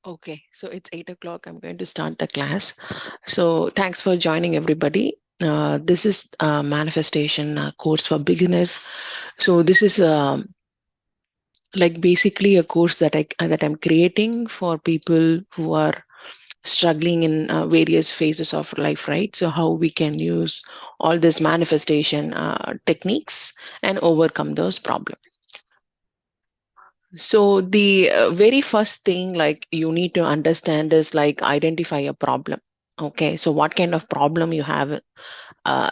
Okay, so it's 8 o'clock. I'm going to start the class. So thanks for joining, everybody. This is a manifestation course for beginners. So this is like basically a course that I'm creating for people who are struggling in various phases of life, right? So how we can use all this manifestation techniques and overcome those problems. So the very first thing like you need to understand is like identify a problem. Okay, so what kind of problem you have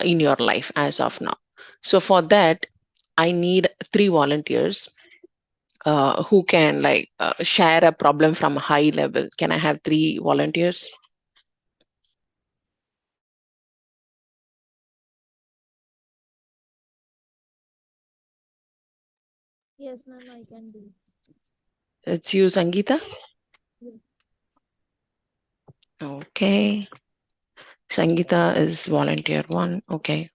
in your life as of now. So for that, I need three volunteers who can like share a problem from a high level. Can I have three volunteers? Yes, ma'am, I can do. It's you, Sangeeta. Yes. Okay, Sangeeta is volunteer one. Okay,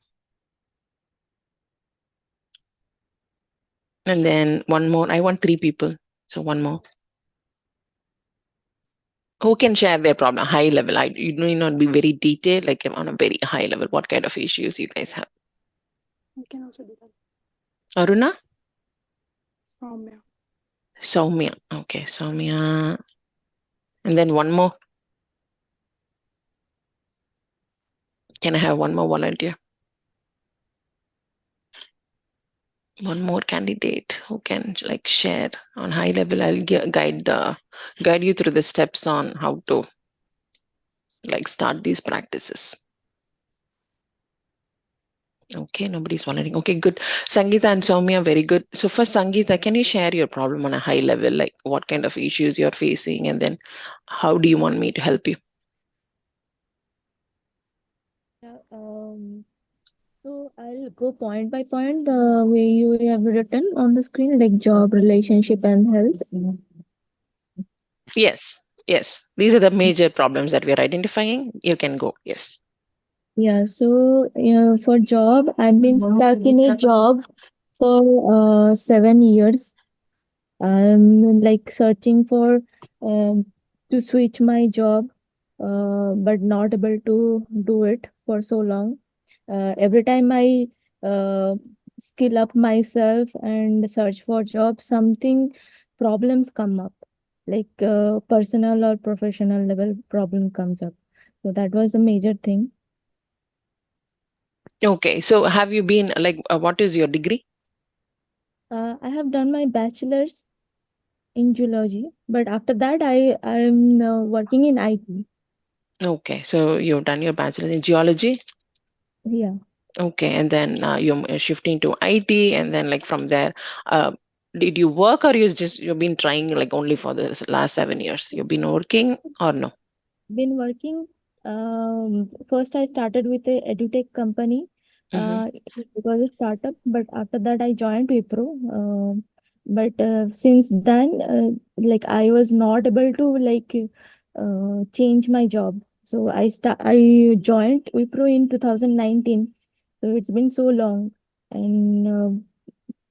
and then one more. I want three people. So one more. Who can share their problem high level? You need not be very detailed, like on a very high level. What kind of issues you guys have? I can also do that. Aruna, Soumya. Soumya. Okay, Soumya, and then one more. Can I have one more volunteer? One more candidate who can like share on high level. I'll guide you through the steps on how to like start these practices. Okay, nobody's volunteering. Okay, good. Sangeeta and Soumya, very good. So first, Sangeeta, can you share your problem on a high level, like what kind of issues you're facing, and then how do you want me to help you? Yeah, so I'll go point by point the way you have written on the screen, like job, relationship, and health. Yes, yes. These are the major problems that we're identifying. You can go. Yes. Yeah, so for job, I've been stuck in a job for 7 years. I'm like searching for to switch my job, but not able to do it for so long. Every time I uh, skill up myself and search for job, something problems come up, like personal or professional level problem comes up. So that was the major thing. Okay. So have you been like, what is your degree? I have done my bachelor's in geology, but after that I'm working in IT. Okay. So you've done your bachelor's in geology. Yeah. Okay. And then you're shifting to IT. And then like from there, uh, did you work or you've been trying like only for the last 7 years? You've been working or no? Been working. First, I started with a edutech company. Mm-hmm. It was a startup, but after that, I joined Wipro. But since then, like I was not able to like change my job. So I joined Wipro in 2019. So it's been so long, and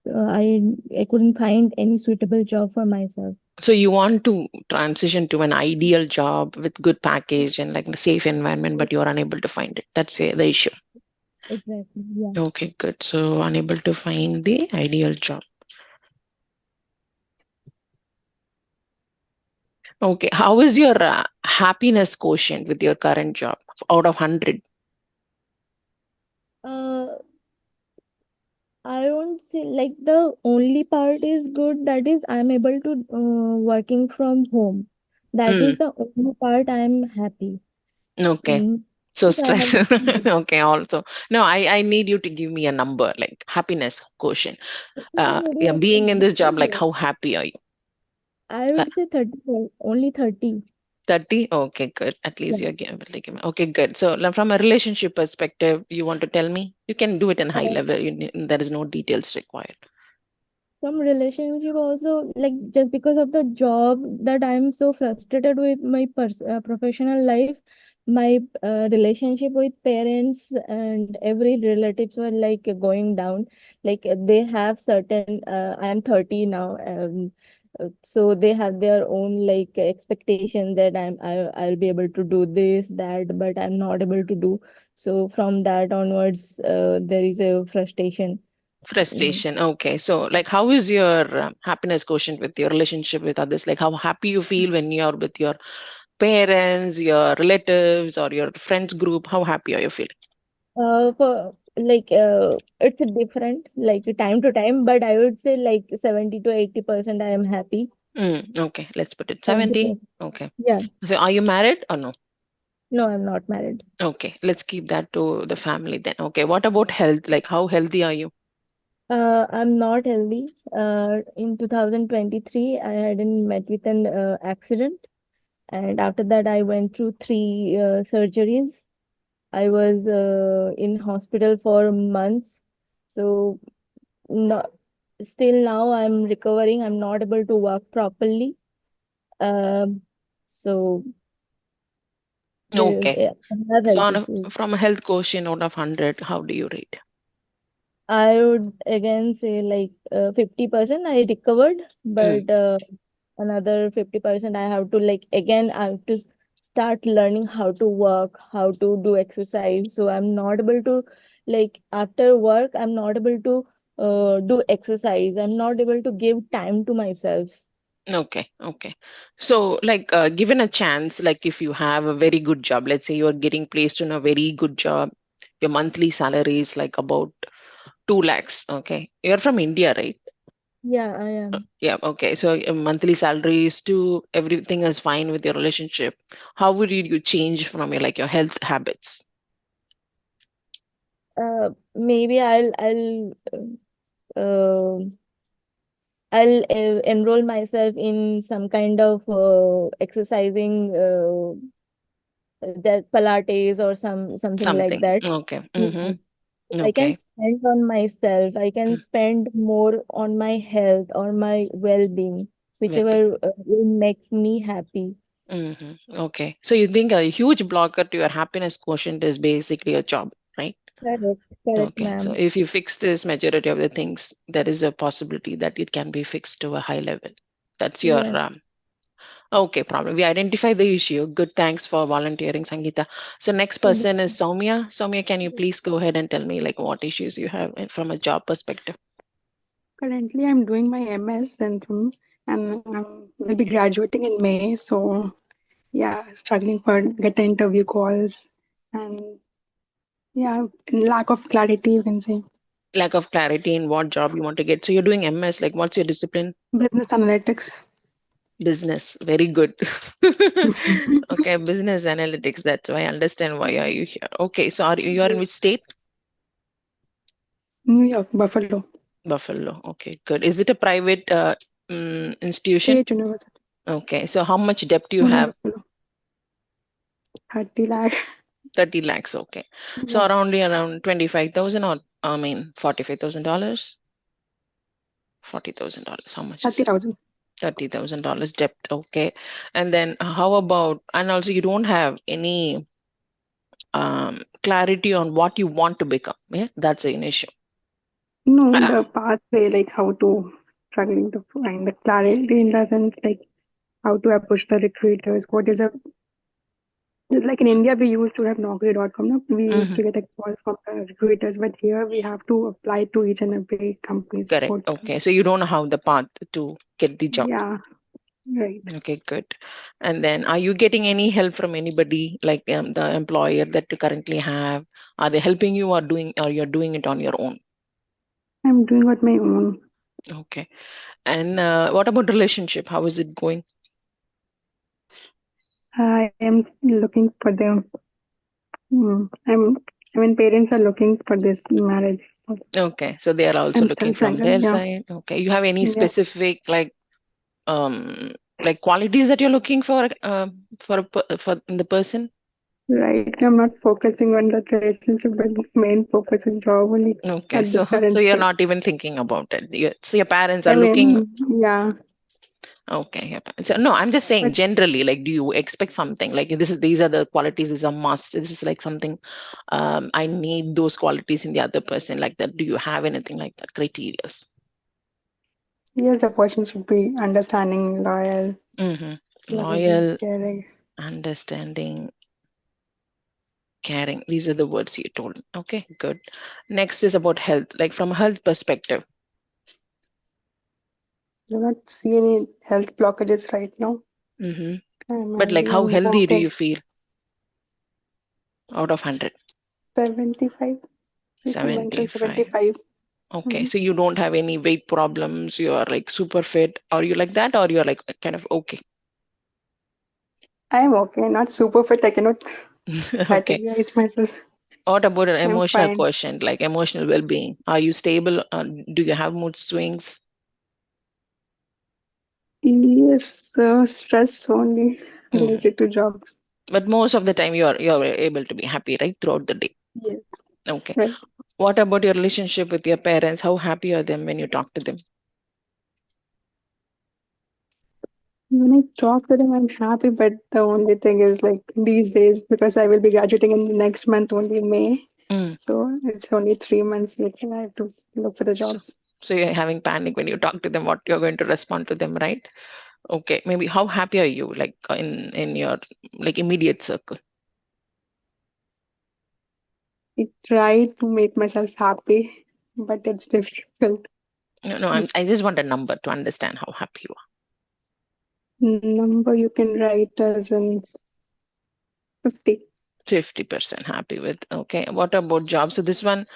I couldn't find any suitable job for myself. So you want to transition to an ideal job with good package and like a safe environment, but you're unable to find it. That's the issue. Exactly. Yeah. Okay, good. So unable to find the ideal job. Okay, how is your happiness quotient with your current job out of 100? Uh, I won't say like the only part is good, that is I'm able to working from home. That Mm, is the only part I'm happy. okay. Mm. So Yes, I stress. have Okay, also. No, I need you to give me a number like happiness quotient. Yeah, being in this job, like how happy are you? I Uh, would say 30, only 30. 30? Okay, good. At Yeah. least you're giving. Okay, good. So like, from a relationship perspective, you want to tell me? You can do it in high Uh, level. There is no details required. Some relationship also, like just because of the job that I'm so frustrated with my professional life, my relationship with parents and every relatives were like going down. Like they have certain I am 30 now, So they have their own like expectation that I'll be able to do this that, but I'm not able to do. So from that onwards, there is a frustration. Mm. Frustration. Okay. So, like, how is your happiness quotient with your relationship with others? Like, how happy you feel when you're with your parents, your relatives, or your friends group? How happy are you feeling? For like it's different like time to time, but I would say like 70 to 80% I am happy. Okay. Let's put it 70. 70%. Okay. Yeah. So, are you married or no? No, I'm not married. Okay. Let's keep that to the family then. Okay. What about health? Like, how healthy are you? I'm not healthy. In 2023, I had met with an accident, and after that, I went through three surgeries. I was in hospital for months, so not still now I'm recovering. I'm not able to walk properly. Um, so Okay. I have So, health issues. from a health quotient out of 100, how do you rate? I would again say like 50% I recovered, Mm, but another 50% I have to like again I have to start learning how to work, how to do exercise. So I'm not able to like after work I'm not able to do exercise. I'm not able to give time to myself. okay. Okay. So, like, given a chance, like, if you have a very good job, let's say you're getting placed in a very good job, your monthly salary is like about 2 lakhs. Okay. You're from India, right? Yeah, I am. Yeah. Okay. So, your monthly salary is to everything is fine with your relationship. How would you change from your, like, your health habits? Maybe uh, I'll enroll myself in some kind of exercising that Pilates or something like Something. that. Okay. Yeah. Mm-hmm. I can Okay. spend on myself. I can spend more on my health or my well-being, Well, whichever will makes me happy. okay. So you think a huge blocker to your happiness quotient is basically a job, right? Correct, Okay. So ma'am. if you fix this majority of the things, there is a possibility that it can be fixed to a high level. That's your Yes, okay problem. We identify the issue. Good. Thanks for volunteering, Sangeeta. So next thank you. person is Soumya. Soumya, can you please go ahead and tell me like what issues you have from a job perspective? Currently, I'm doing my MS and will be graduating in May. So, yeah, struggling for getting interview calls and yeah, lack of clarity, you can say. Lack of clarity in what job you want to get. So you're doing MS. Like, what's your discipline? Business analytics. Business. Very good. Okay, business analytics. That's why I understand why are you here. Okay, so you are in which Yes. state? New York, Buffalo, Buffalo. Okay, good. Is it a private institution? State University, Okay, so how much debt do you only in have? Buffalo, 30 lakh. 30 lakhs. Okay, so Yeah, around 25,000 or I mean $45,000. $40,000. How much is it? 30,000. $30,000 debt. Okay, and then how about and also you don't have any clarity on what you want to become. Yeah, that's an issue. No, Ah, the pathway, like how to struggling to find the clarity in the sense, like how to approach the recruiters. What is a like in India, we used to have Naukri.com. No? We used mhm. to get a call from the recruiters, but here we have to apply to each and every company's Correct. portal. Okay. So you don't know how the path to get the job. Yeah, right. Okay, good. And then are you getting any help from anybody, like the employer that you currently have? Are they helping you or you're doing it on your own? I'm doing on my own. Okay. And what about relationship? How is it going? I am looking for the. I mean, parents are looking for this marriage. Okay. So they are also I'm looking still from single. their Yeah, side. Okay. You have any yeah, specific like qualities that you're looking for for the person? right. I'm not focusing on the relationship, but main focus is job only Okay. at this So current so you're stage. not even thinking about it. So your parents are I looking. mean, yeah, Okay. Yeah. So no, I'm just saying but generally, like, do you expect something like these are the qualities, this is a must. This is like something I need those qualities in the other person, like that. Do you have anything like that, criterias? Yes, the person should be understanding, loyal, Mm-hmm. loving, Loyal, caring. understanding, caring. These are the words you told. Okay, good. Next is about health, like from a health perspective. Do not see any health blockages right now. Mm-hmm. I'm But like healthy how and healthy do okay. you feel out of 100? 75. You can mention 75. 75. Okay, Mhm. so you don't have any weight problems. You are like super fit. Are you like that, or you're like kind of okay? I'm okay, not super fit. I cannot Okay. categorize myself. What about an I'm emotional fine. quotient, like emotional well-being? Are you stable? Do you have mood swings? Yes, stress only Mm. related to job. But most of the time, you're able to be happy, right, throughout the day. Yes, Okay. right. What about your relationship with your parents? How happy are them when you talk to them? When I talk to them, I'm happy, but the only thing is like these days, because I will be graduating in the next month, only May. Mm. So it's only 3 months later. I have to look for the So, jobs. so you're having panic when you talk to them. What you're going to respond to them, right? Okay. Maybe how happy are you, like in your like immediate circle? I try to make myself happy, but it's difficult. No, no. It's I just want a number to understand how happy you number you can write as in 50. 50% happy with. Okay. What about job? So this one,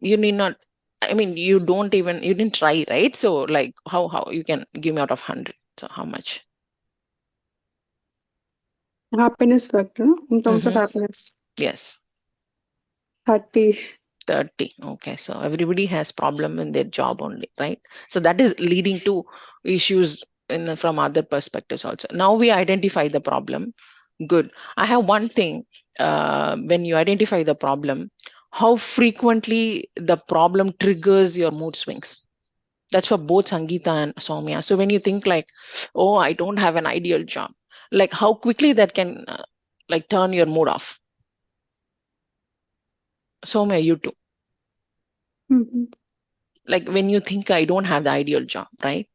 you need not, I mean, you didn't try, right? So like how you can give me out of 100. So how much? Happiness factor, no? In terms of Mm-hmm. happiness, Yes. 30. 30. Okay. So everybody has problem in their job only, right? So that is leading to issues from other perspectives also. Now we identify the problem. Good. I have one thing. When you identify the problem, how frequently the problem triggers your mood swings? That's for both Sangeeta and Soumya. So when you think like, oh, I don't have an ideal job, like how quickly that can like turn your mood off. Soumya, you too. Mhm. Like when you think I don't have the ideal job, right?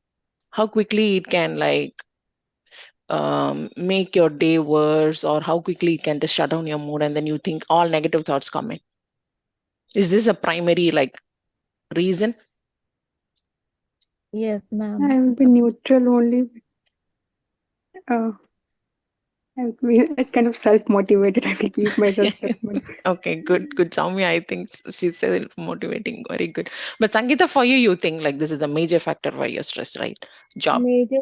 How quickly it can like make your day worse, or how quickly it can just shut down your mood, and then you think all negative thoughts come in. Is this a primary like reason? Yes, I ma'am. will be neutral only. Uh, it's kind of self-motivated. I will keep myself self-motivated. Okay, good. Soumya, I think she said motivating, very good. But Sangeeta, for you, you think like this is a major factor why you're stressed, right? Job. Major,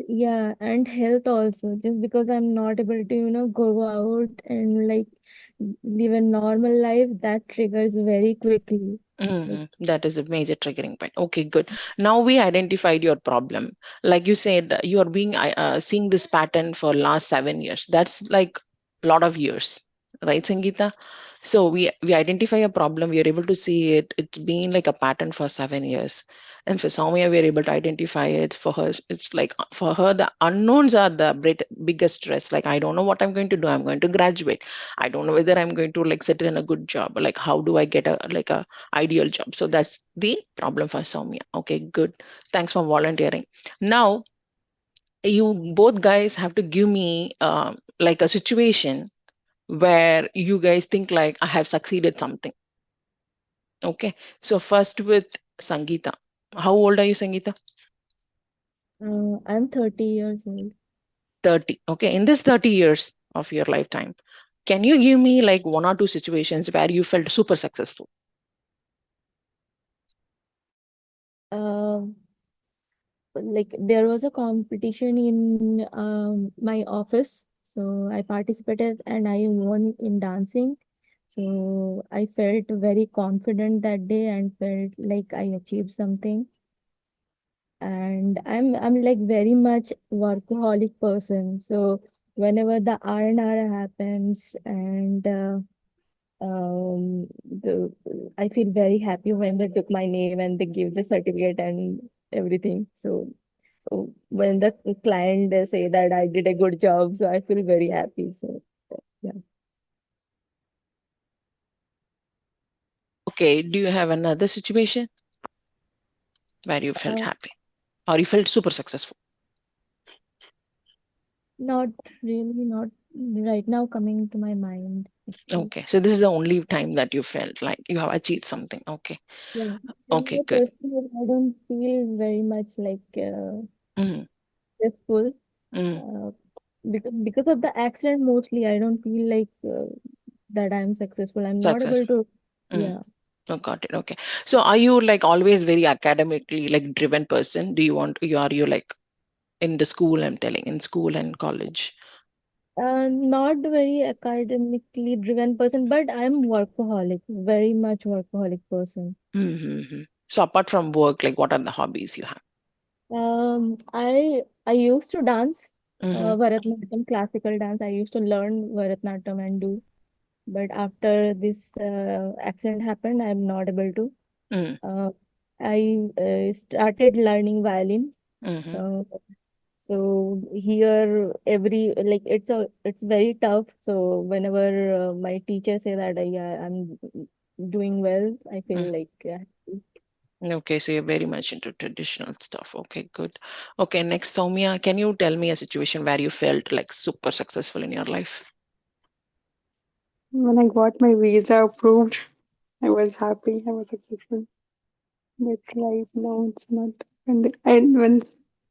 yeah, and health also. Just because I'm not able to, go out and like live a normal life, that triggers very quickly. Like, That is a major triggering point. Okay, good. Now we identified your problem. Like you said, you are being seeing this pattern for last 7 years. That's like a lot of years, right, Sangeeta? So we identify a problem. We are able to see it. It's been like a pattern for 7 years. And for Soumya, we are able to identify it. For her, it's like for her, the unknowns are the biggest stress. Like I don't know what I'm going to do. I'm going to graduate. I don't know whether I'm going to like settle in a good job. Like how do I get a ideal job? So that's the problem for Soumya. Okay, good. Thanks for volunteering. Now you both guys have to give me like a situation where you guys think like I have succeeded something. Okay, so first with Sangeeta. How old are you, Sangeeta? I'm 30 years old. 30. Okay, in this 30 years of your lifetime, can you give me like one or two situations where you felt super successful? Um, like there was a competition in my office, so I participated and I won in dancing. So I felt very confident that day and felt like I achieved something. And I'm like very much workaholic person. So whenever the R&R happens and the I feel very happy when they took my name and they give the certificate and everything. So when the client say that I did a good job, so I feel very happy. So yeah. Okay, do you have another situation where you felt Uh, happy? or you felt super successful? Not really, not right now coming to my mind, actually. Okay, so this is the only time that you felt like you have achieved something. Okay, Yeah. And okay, my good. personal, I don't feel very much like Mm, stressful mm, uh, because of the accident mostly. I don't feel like that I'm successful. I'm not able successful. to, Mm. yeah. Oh, got it. Okay. So are you like always very academically like driven person? Do you want you are you like in the school, I'm telling, in school and college? Not very academically driven person, but I'm workaholic, very much workaholic person. Mm-hmm. So apart from work, like what are the hobbies you have? I used to dance, Mm-hmm. Bharatanatyam, classical dance. I used to learn Bharatanatyam and do, but after this accident happened, I'm not able to. Mm, Uh, I started learning violin. mm-hmm. Uh, so here, it's very tough. So whenever my teacher say that yeah, I'm doing well, I Mm. feel like yeah. Okay, so you're very much into traditional stuff. Okay, good. Okay, next, Soumya, can you tell me a situation where you felt like super successful in your life? When I got my visa approved, I was happy. I was successful. But right now, it's not. And when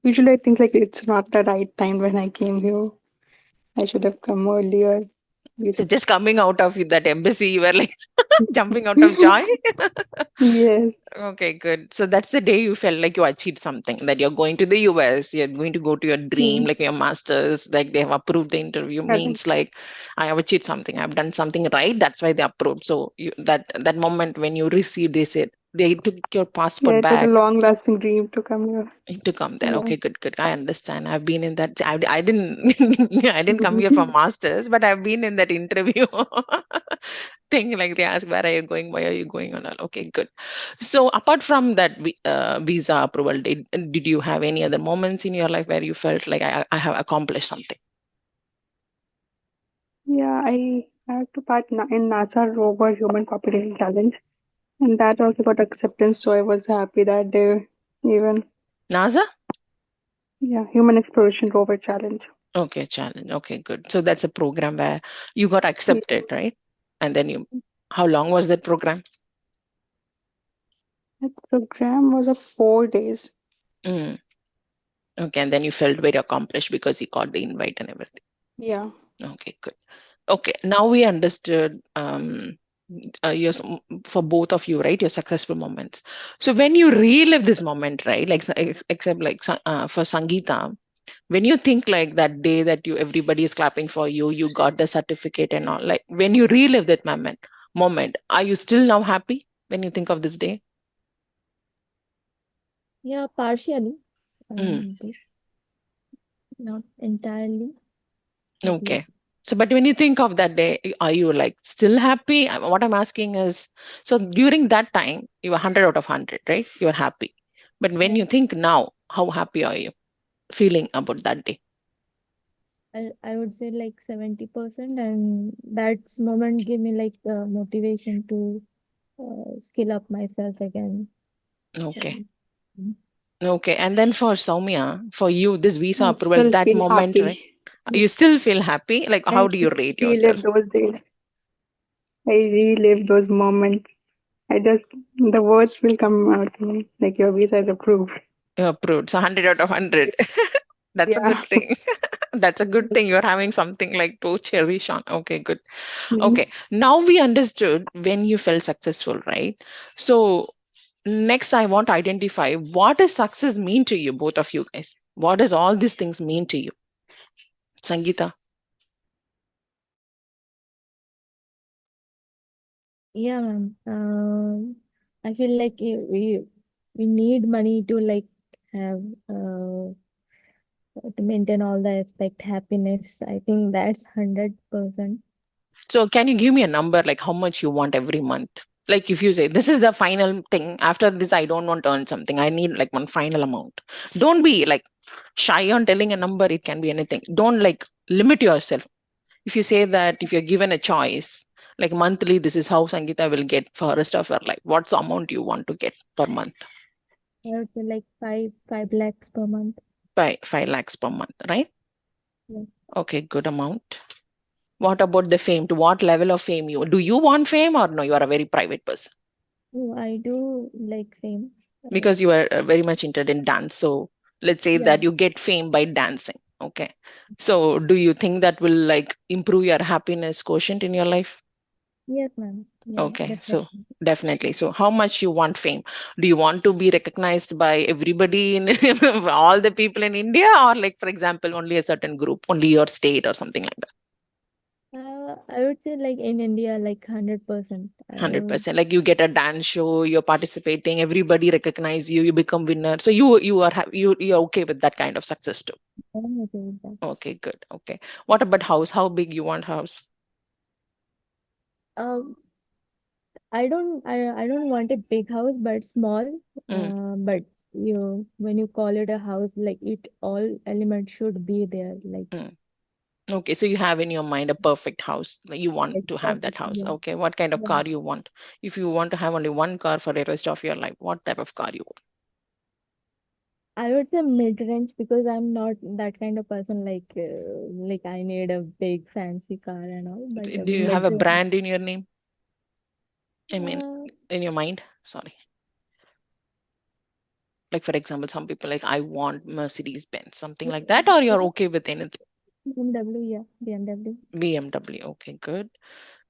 usually I think like it's not the right time when I came here. I should have come earlier. So Visa. just coming out of that embassy, you were like jumping out of joy. Yes, Okay, good. So that's the day you felt like you achieved something, that you're going to the US, you're going to go to your dream, mm, like your master's, like they have approved the interview, correct. means like I have achieved something, I've done something right. That's why they approved. So that moment when you received, they said they took your Yeah, passport it was a back long-lasting dream to come here. to come there. Yeah. Okay, good, good. I understand. I've been in that. I didn't I didn't come here for masters, but I've been in that interview thing. Like they ask, where are you going? Why are you going on? Okay, good. So apart from that visa approval, did you have any other moments in your life where you felt like I have accomplished something? Yeah, I had to part in NASA rover human population challenge, and that also got acceptance. So I was happy that day. Even NASA? yeah, human exploration rover challenge. Okay, challenge. Okay, good. So that's a program where you got Yeah, accepted, right? And then how long was that program? that program was of 4 days. Mm, okay, and then you felt very accomplished because you got the invite and everything. Yeah, Okay, good. Okay, now we understood for both of you, right? Your successful moments. So when you relive this moment, right? Like except like for Sangeeta, when you think like that day that you everybody is clapping for you, you got the certificate and all. Like when you relive that moment, are you still now happy when you think of this day? Yeah, partially. Mm, Happy, not entirely, but yeah. okay. So, but when you think of that day, are you like still happy? What I'm asking is, so during that time, you were 100 out of 100, right? You were happy. But when Yeah, you think now, how happy are you feeling about that day? I would say like 70%, and that moment give me like motivation to skill up myself again. Okay. So, mm. Okay. And then for Soumya, for you, this visa I approval, still that feel moment, right? happy. You still feel happy? Like, how I do you rate relive yourself? those days. I relive those moments. I just the words will come out to me like your visa is approved. You're approved. So 100 out of 100. That's a Yeah. good thing. That's a good thing. You're having something like to cherish on. Okay, good. Mhm. Okay, now we understood when you felt successful, right? So next, I want to identify what does success mean to you, both of you guys. What does all these things mean to you, Sangeeta? Yeah, ma'am. I feel like we need money to like have to maintain all the aspect happiness. I think that's 100%. So can you give me a number, like how much you want every month? Like if you say this is the final thing, after this I don't want to earn something. I need like one final amount. Don't be like shy on telling a number. It can be anything. Don't like limit yourself. If you say that if you're given a choice, like monthly, this is how Sangeeta will get for the rest of her life. What's the amount you want to get per month? I would say like 5 lakhs per month. By 5 lakhs per month, right? Yeah. Okay, good amount. What about the fame? To what level of fame you do you want fame, or no? You are a very private person Oh, I do like fame. because you are very much interested in dance. So let's say Yeah. that you get fame by dancing. Okay. So do you think that will like improve your happiness quotient in your life? Yes, ma'am. Yeah, Okay, so definitely. definitely. So how much you want fame? Do you want to be recognized by everybody in all the people in India, or like for example, only a certain group, only your state or something like that? I would say like in India, like 100%. I would. 100%. Like you get a dance show, you're participating, everybody recognize you, you become winner. So you are you're okay with that kind of success too. I'm okay with that. Okay, good. Okay. What about house? How big you want house? Um, I don't want a big house, but small. Mm, But when you call it a house, like it all elements should be there. mm. Okay, so you have in your mind a perfect house. Like, you want Like to have that perfect. house. Yeah. Okay, what kind of Yeah. car you want? If you want to have only one car for the rest of your life, what type of car you want? I would say mid-range because I'm not that kind of person like I need a big fancy car and all, but Do you have a mid-range. brand in your name? I mean, Uh, in your mind? Sorry. Like for example, some people like I want Mercedes Benz, something like that, or you're okay with anything? BMW, yeah, BMW. BMW. Okay, good.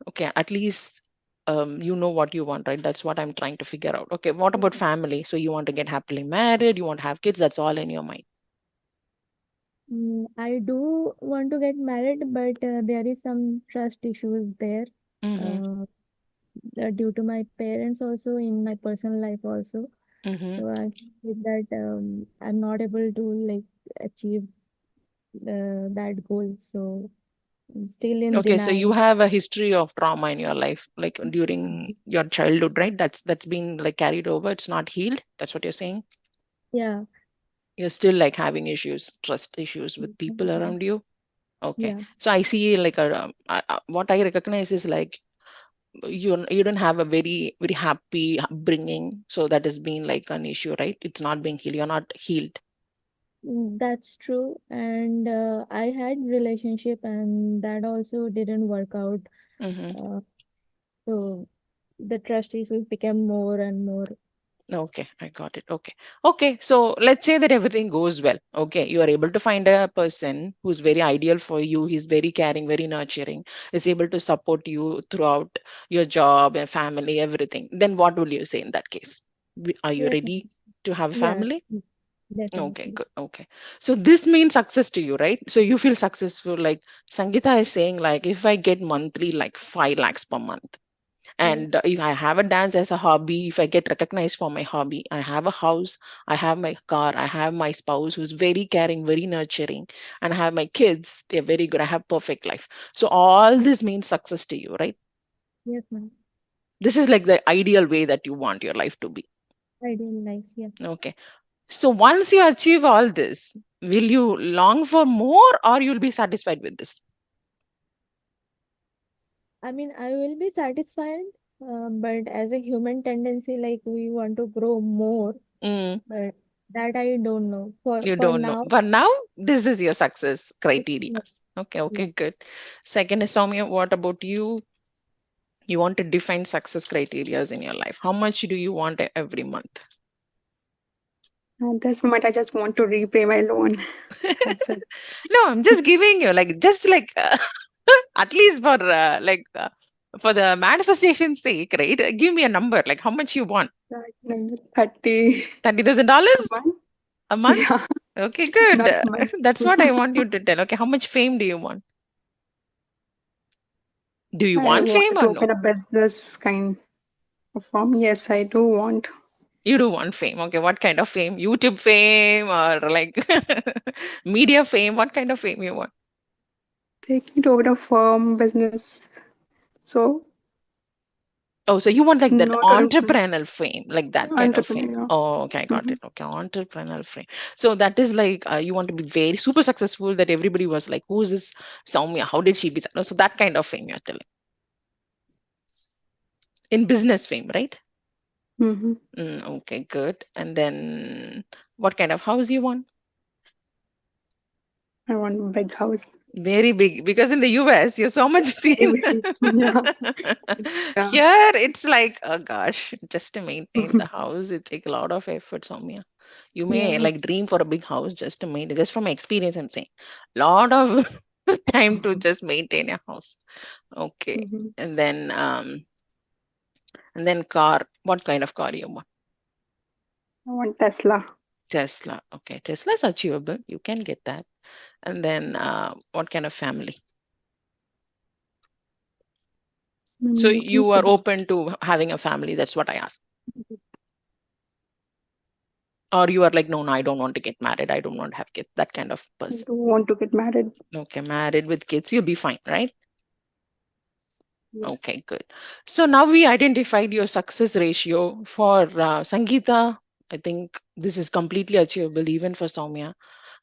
Okay, at least you know what you want, right? That's what I'm trying to figure out. Okay, what about family? So you want to get happily married, you want to have kids, that's all in your mind. I do want to get married, but there is some trust issues there Mm-hmm. uh, due to my parents also in my personal life also. Mm-hmm. So I feel that I'm not able to like achieve that goal. So I'm still in Okay, so you denial. have a history of trauma in your life, like during your childhood, right? That's been like carried over. It's not healed. That's what you're saying. Yeah. You're still like having issues, trust issues with people around you. Okay, Yeah. so I see like what I recognize is like you don't have a very happy upbringing, so that has been like an issue, right? It's not being healed. You're not healed. That's true. And I had relationship and that also didn't work out. Mm-hmm. Uh, so the trust issues became more and more. Okay, I got it. Okay. Okay, so let's say that everything goes well. Okay, you are able to find a person who's very ideal for you. He's very caring, very nurturing, is able to support you throughout your job and family, everything. Then what will you say in that case? Are you Yes, ready to have a yeah, family? Okay, definitely. good. Okay. So this means success to you, right? So you feel successful. Like Sangeeta is saying, like if I get monthly like 5 lakhs per month, Yeah. and if I have a dance as a hobby, if I get recognized for my hobby, I have a house, I have my car, I have my spouse who's very caring, very nurturing, and I have my kids, they're very good. I have perfect life. So all this means success to you, right? Yes, ma'am. This is like the ideal way that you want your life to be. Ideal life. Yeah. Okay. So once you achieve all this, will you long for more or you'll be satisfied with this? I mean, I will be satisfied, but as a human tendency, like we want to grow more, Mm, but that I don't know. you For don't know. now, But now this is your success criteria. yeah. Okay, Yeah. okay, good. Second is Soumya, what about you? You want to define success criterias in your life. How much do you want every month? At this moment, I just want to repay my loan. That's it. No, I'm just giving you like just like at least for the manifestation sake, right? Give me a number, like how much you want. Like 30 a $30,000 month. a month? Yeah, Okay, good. not much. That's what I want you to tell. Okay, how much fame do you want? Do you I want fame wanted or to no? open a business kind of firm. Yes, I do want. You do want fame. Okay, what kind of fame? YouTube fame or like media fame? What kind of fame you want? Taking it over a firm business. So, Oh, so you want like that not on entrepreneurial fame, like that kind of fame. entrepreneur. Oh, okay, I got Mm-hmm. it. Okay, entrepreneurial fame. So that is like you want to be very super successful that everybody was like, who is this Soumya? How did she be? So that kind of fame you're telling in business fame, right? Mm-hmm. Okay, good. And then what kind of house you want? I want a big house. Very big, because in the US, you're so much thin. Maybe. Yeah. Yeah. Here, it's like, oh gosh, just to maintain the house, it takes a lot of effort, Soumya. You may Yeah. like dream for a big house just to maintain. Just from my experience, I'm saying, lot of time to just maintain a house. Okay, Mm-hmm. and then car. What kind of car you want? I want Tesla. Tesla. Okay, Tesla is achievable. You can get that. And then what kind of family? So I'm looking you for are open to having a family. That's what I asked. Or you are like, no, no, I don't want to get married. I don't want to have kids. That kind of I person. don't want to get married. Okay, married with kids, you'll be fine, right? Yes. Okay, good. So now we identified your success ratio for Sangeeta. I think this is completely achievable even for Soumya.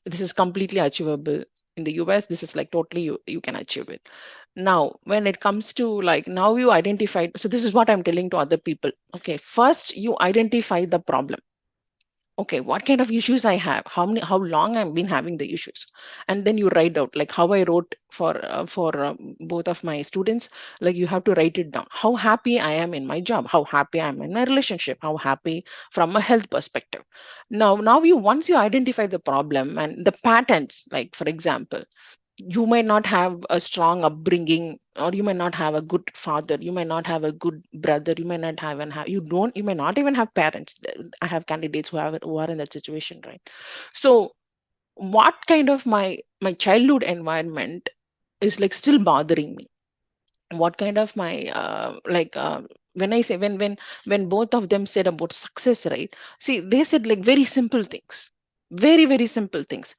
This is completely achievable. In the US, this is like totally you can achieve it. Now, when it comes to like now you identified, so this is what I'm telling to other people. Okay, first you identify the problem. Okay, what kind of issues I have, how long I've been having the issues, and then you write out like how I wrote for both of my students. Like you have to write it down, how happy I am in my job, how happy I am in my relationship, how happy from a health perspective. Now you once you identify the problem and the patterns, like for example, you may not have a strong upbringing, or you may not have a good father, you may not have a good brother, you may not have and have you don't you may not even have parents. I have candidates who are in that situation, right? So what kind of my childhood environment is like still bothering me? What kind of my when I say when both of them said about success, right? See, they said like very simple things, very simple things.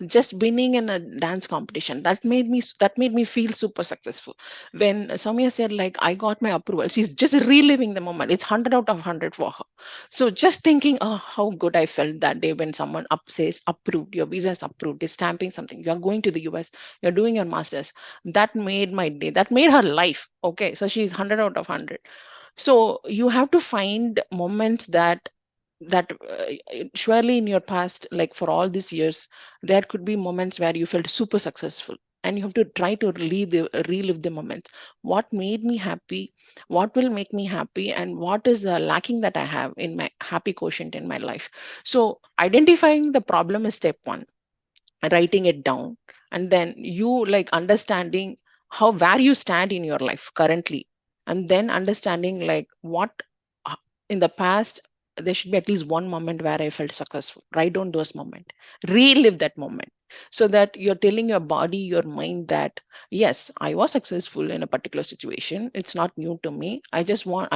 Just winning in a dance competition, that made me feel super successful. When Soumya said like I got my approval, she's just reliving the moment. It's 100 out of 100 for her. So just thinking, oh, how good I felt that day when someone up says approved, your visa is approved, is stamping something, you're going to the US, you're doing your masters. That made my day, that made her life. Okay, so she's 100 out of 100. So you have to find moments that surely in your past, like for all these years, there could be moments where you felt super successful, and you have to try to relive the moments. What made me happy, what will make me happy, and what is lacking that I have in my happy quotient in my life. So identifying the problem is step one, writing it down, and then you like understanding how where you stand in your life currently, and then understanding like what uh, in the past there should be at least one moment where I felt successful. Write down those moments, relive that moment, so that you're telling your body, your mind that yes, I was successful in a particular situation, it's not new to me, I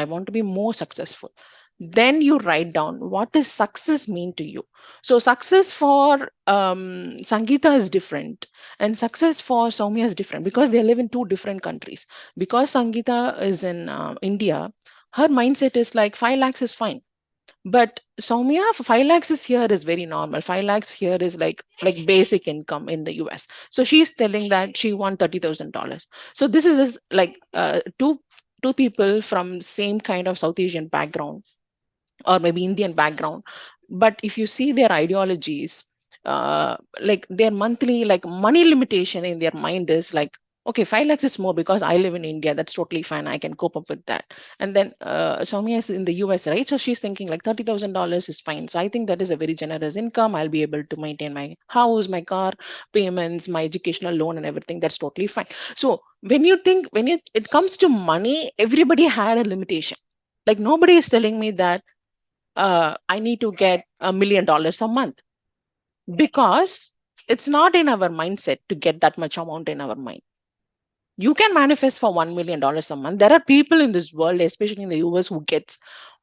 want to be more successful. Then you write down what does success mean to you. So success for Sangeeta is different, and success for Soumya is different because they live in two different countries. Because Sangeeta is in India, her mindset is like 5 lakhs is fine. But Soumya, 5 lakhs is here is very normal. 5 lakhs here is like basic income in the US. So she's telling that she won $30,000. So this like two people from same kind of South Asian background, or maybe Indian background. But if you see their ideologies, like their monthly like money limitation in their mind is like, okay, 5 lakhs is more because I live in India. That's totally fine. I can cope up with that. And then Soumya is in the US, right? So she's thinking like $30,000 is fine. So I think that is a very generous income. I'll be able to maintain my house, my car payments, my educational loan, and everything. That's totally fine. So when you think when it comes to money, everybody had a limitation. Like nobody is telling me that I need to get $1 million a month, because it's not in our mindset to get that much amount in our mind. You can manifest for $1 million a month. There are people in this world, especially in the US, who gets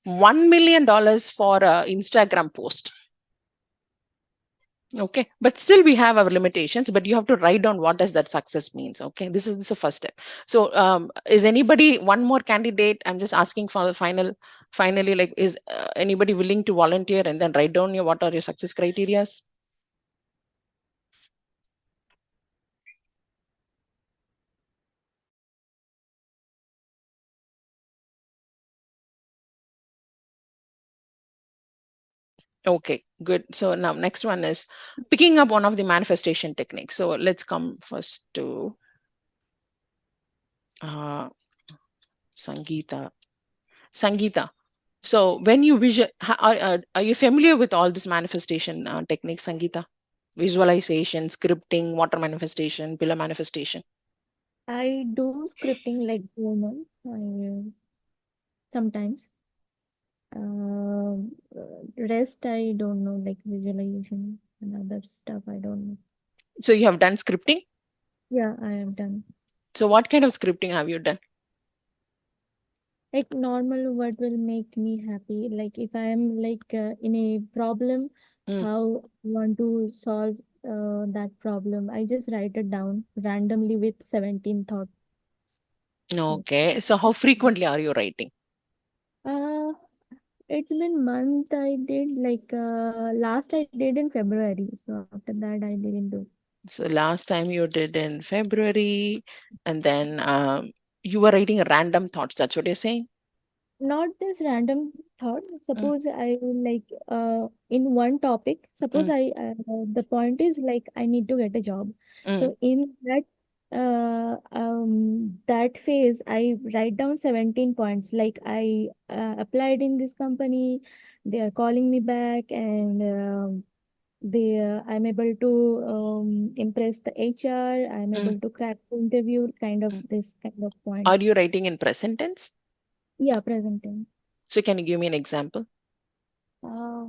$1 million for a Instagram post. Okay, but still we have our limitations. But you have to write down what does that success means. Okay, this is the first step. So, is anybody one more candidate? I'm just asking for the finally, like, is anybody willing to volunteer and then write down your what are your success criterias? Okay, good. So now next one is picking up one of the manifestation techniques. So let's come first to uh, Sangeeta. Sangeeta. So when you are you familiar with all this manifestation techniques, Sangeeta? Visualization, scripting, water manifestation, pillar manifestation. I do scripting like journal. Sometimes. Rest I don't know, like visualization and other stuff I don't know. So you have done scripting. Yeah, I have done. So what kind of scripting have you done? Like normal, what will make me happy? Like if I am like in a problem, Mm, how I want to solve that problem. I just write it down randomly with 17 thoughts. So, okay. So how frequently are you writing? uh, it's been month I did like last I did in February. So after that I didn't do. So last time you did in February, and then you were writing random thoughts. That's what you're saying? Not this random thought. Mm, Suppose I like in one topic. Suppose mm, I the point is like I need to get a job. mm, So in that that phase, I write down 17 points. Like I applied in this company, they are calling me back, and they I'm able to impress the HR. I'm mm, able to crack the interview. Kind of mm. this kind of Are point. you writing in present tense? Yeah, present tense. So can you give me an example? Uh,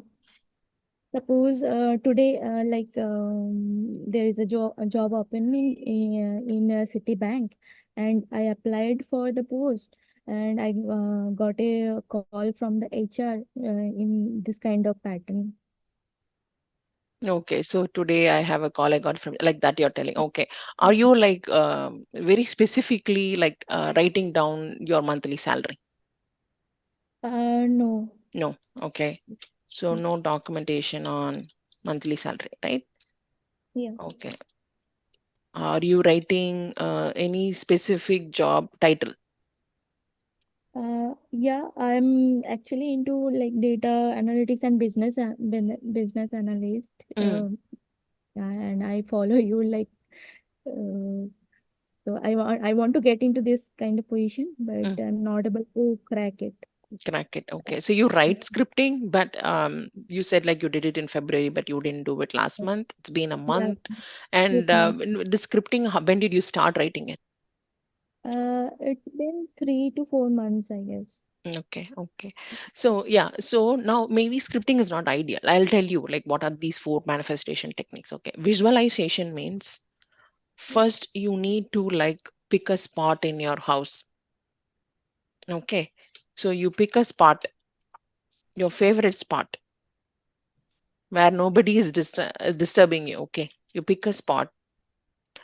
Suppose today, there is a job opening in Citibank, and I applied for the post, and I got a call from the HR in this kind of pattern. Okay, so today I have a call I got from like that you're telling. Okay. Are you like very specifically like writing down your monthly salary? No. No. Okay. So no documentation on monthly salary, right? Yeah. Okay. Are you writing any specific job title? Yeah, I'm actually into like data analytics and business analyst. Mm, And I follow you like uh, so I want to get into this kind of position, but mm, I'm not able to crack it. crack it. Okay. So you write scripting, but you said like you did it in February, but you didn't do it last month. It's been a Yeah, month. And this month. the scripting, when did you start writing it? It's been 3 to 4 months, I guess. Okay, okay. So yeah, so now maybe scripting is not ideal. I'll tell you like what are these four manifestation techniques. Okay. Visualization means first you need to like pick a spot in your house. Okay. So you pick a spot, your favorite spot where nobody is disturbing you. Okay. You pick a spot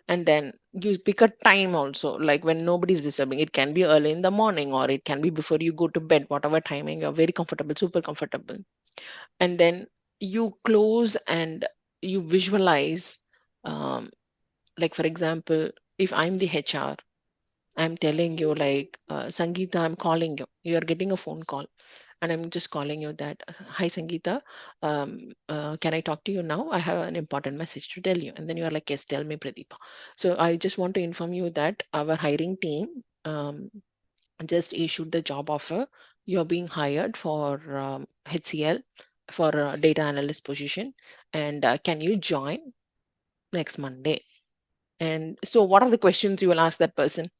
and then you pick a time also, like when nobody is disturbing. It can be early in the morning or it can be before you go to bed, whatever timing you're very comfortable, super comfortable. And then you close and you visualize, um, like for example, if I'm the HR, I'm telling you like, Sangeeta, I'm calling you, you're getting a phone call, and I'm just calling you that, hi Sangeeta, can I talk to you now? I have an important message to tell you. And then you are like, yes, tell me, Pradeepa. So I just want to inform you that our hiring team just issued the job offer. You're being hired for HCL for a data analyst position, and can you join next Monday? And so, what are the questions you will ask that person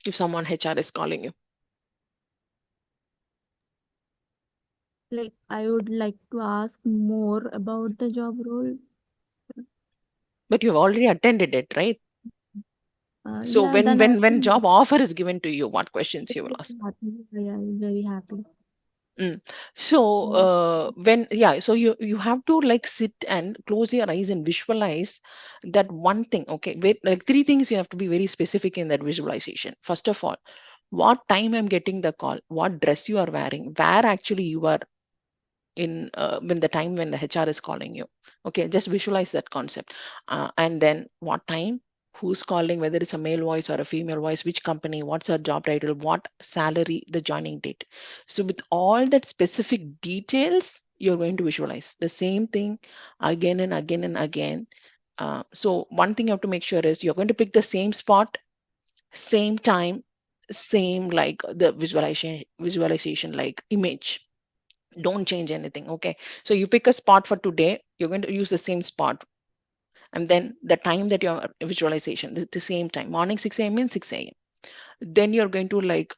if someone HR is calling you? Like I would like to ask more about the job role. But you've already attended it, right? So Yeah, then when job offer is given to you, what questions you will I'm ask? happy. Yeah, I'm very happy. Mm. So So, when yeah, so you have to like sit and close your eyes and visualize that one thing. Okay, wait, like three things you have to be very specific in that visualization. First of all, what time I'm getting the call, what dress you are wearing, where actually you are in when the time when the HR is calling you. Okay, just visualize that concept. And then what time, who's calling, whether it's a male voice or a female voice, which company, what's her job title, what salary, the joining date. So with all that specific details, you're going to visualize the same thing again and again and again. So one thing you have to make sure is you're going to pick the same spot, same time, same like the visualization like image. Don't change anything. Okay, so you pick a spot for today, you're going to use the same spot, and then the time that your visualization, the same time, morning 6 a.m. means 6 a.m. Then you're going to like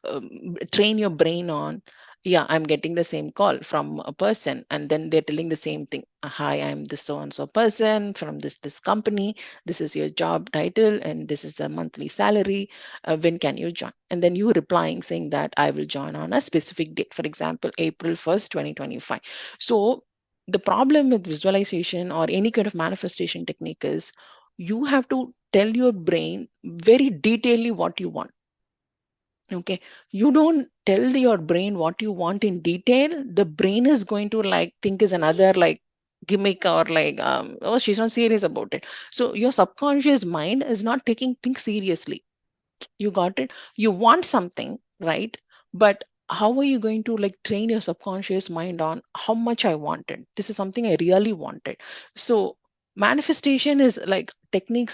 train your brain on, yeah, I'm getting the same call from a person, and then they're telling the same thing. Hi, I'm this so and so person from this company, this is your job title, and this is the monthly salary. When can you join? And then you replying saying that I will join on a specific date, for example April 1st 2025. So the problem with visualization or any kind of manifestation technique is you have to tell your brain very detailedly what you want. Okay, you don't tell your brain what you want in detail, the brain is going to like think is another like gimmick, or like oh, she's not serious about it. So your subconscious mind is not taking things seriously. You got it? You want something, right? But how are you going to like train your subconscious mind on how much I wanted? This is something I really wanted. So manifestation is like techniques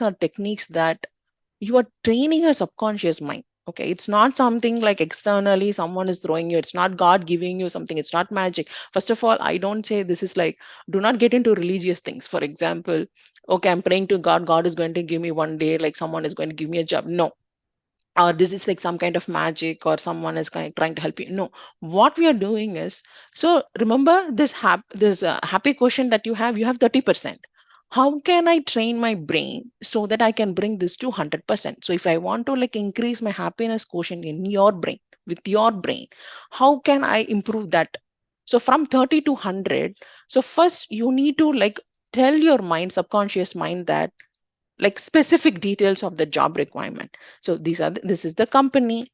that you are training your subconscious mind. Okay, it's not something like externally someone is throwing you, it's not God giving you something, it's not magic. First of all, I don't say this is like, do not get into religious things. For example, okay, I'm praying to God, God is going to give me one day, like someone is going to give me a job. No, or this is like some kind of magic, or someone is trying to help you. No, what we are doing is, so remember this happy question that you have 30%. How can I train my brain so that I can bring this to 100%? So if I want to like increase my happiness quotient in your brain, with your brain, how can I improve that? So from 30 to 100, so first you need to like tell your mind, subconscious mind, that like specific details of the job requirement. So this is the company,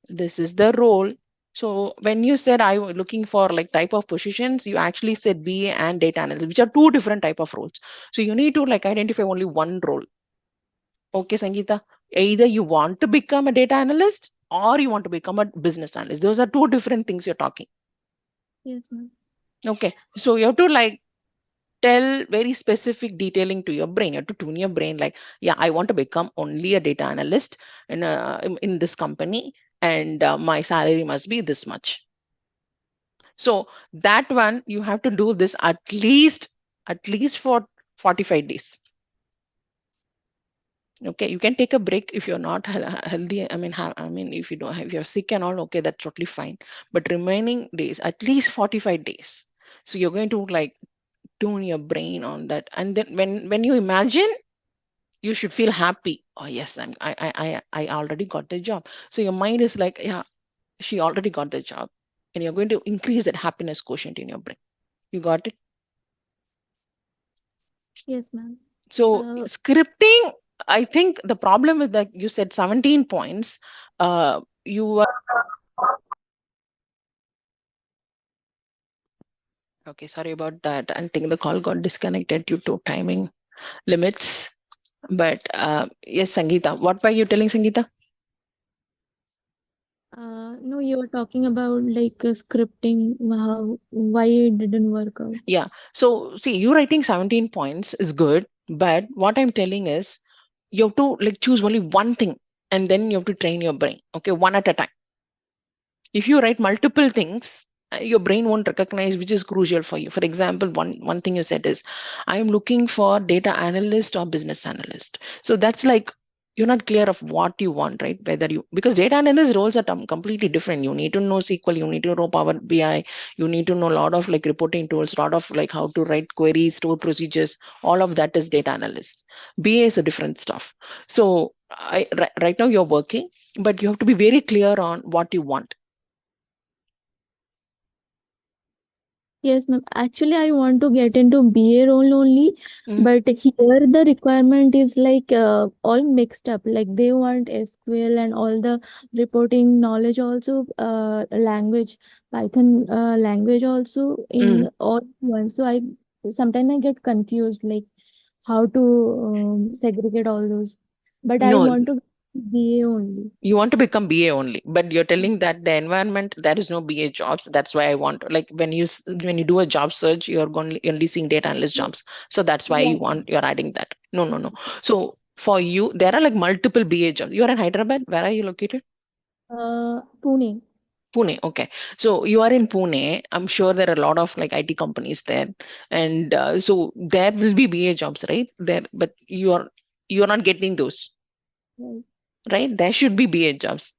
this is the role. So when you said I was looking for like type of positions, you actually said BA and data analyst, which are two different type of roles. So you need to like identify only one role. Okay, Sangeeta, either you want to become a data analyst or you want to become a business analyst. Those are two different things you're talking. Yes, ma'am. Okay, so you have to like tell very specific detailing to your brain. You have to tune your brain like, yeah, I want to become only a data analyst in this company, and my salary must be this much. So that one you have to do this at least for 45 days. Okay, you can take a break if you're not healthy. I mean if you don't have, if you're sick and all, okay, that's totally fine. But remaining days, at least 45 days. So you're going to like tune your brain on that, and then when you imagine, you should feel happy. Oh yes, I already got the job. So your mind is like, yeah, she already got the job, and you're going to increase that happiness quotient in your brain. You got it? Yes, ma'am. So scripting, I think the problem with that, you said 17 points. You are okay. Sorry about that. I think the call got disconnected due to timing limits. But yes, Sangeeta, what were you telling, Sangeeta? No, you were talking about like scripting, how why it didn't work out. Yeah. So see, you writing 17 points is good, but what I'm telling is you have to like choose only one thing, and then you have to train your brain. Okay, one at a time. If you write multiple things, your brain won't recognize which is crucial for you. For example, one thing you said is, I am looking for data analyst or business analyst. So that's like, you're not clear of what you want, right? Whether you, because data analyst roles are completely different. You need to know SQL, you need to know Power BI, you need to know a lot of like reporting tools, a lot of like how to write queries, store procedures. All of that is data analyst. BA is a different stuff. So right now you're working, but you have to be very clear on what you want. Yes, ma'am. Actually, I want to get into BA role only, Mm. but here the requirement is like all mixed up. Like they want SQL and all the reporting knowledge also, language, Python language also Mm. in all one. So I sometimes I get confused like how to segregate all those. But I No, want to. BA only. You want to become BA only, but you're telling that the environment, there is no BA jobs. That's why I want, like, when you do a job search, you're only seeing data analyst Yes. jobs. So that's why Right. you're adding that. No, no, no. So for you, there are like multiple BA jobs. You are in Hyderabad. Where are you located? Pune. Pune. Okay. So you are in Pune. I'm sure there are a lot of like IT companies there, and so there will be BA jobs, right? There, but you're not getting those, Right. right? There should be BA jobs.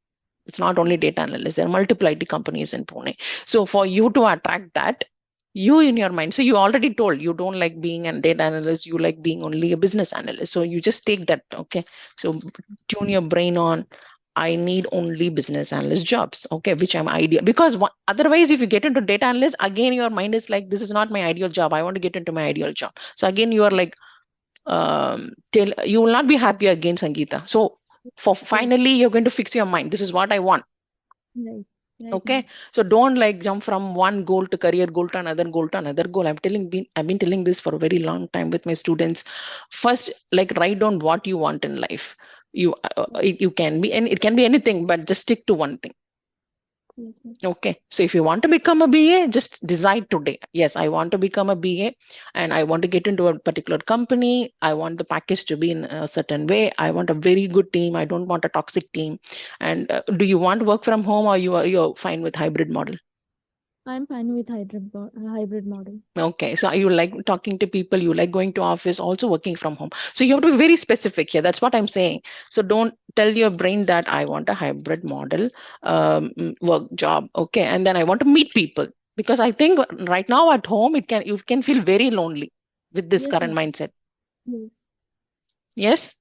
It's not only data analysts. There are multiple IT companies in Pune. So for you to attract that, you in your mind, so you already told you don't like being a data analyst, you like being only a business analyst. So you just take that, okay? So tune your brain on, I need only business analyst jobs, okay, which I'm ideal. Because otherwise, if you get into data analyst, again, your mind is like, this is not my ideal job. I want to get into my ideal job. So again, you are like, you will not be happy again, Sangeeta. So for Yes. finally, you're going to fix your mind. This is what I want. Right. Right, Okay, ma'am. so don't like jump from one goal to career goal to another goal to another goal. I've been telling this for a very long time with my students. First, like, write down what you want in life. You can be, and it can be anything, but just stick to one thing. Yes, ma'am. Okay, so if you want to become a BA, just decide today. Yes, I want to become a BA, and I want to get into a particular company. I want the package to be in a certain way. I want a very good team. I don't want a toxic team. And do you want work from home, or you're fine with hybrid model? I'm fine with hybrid model. Okay, so you like talking to people, you like going to office, also working from home. So you have to be very specific here. That's what I'm saying. So don't tell your brain that I want a hybrid model work job. Okay, and then I want to meet people, because I think right now at home you can feel very lonely with this Yes, current ma'am. mindset. Yes. Yes.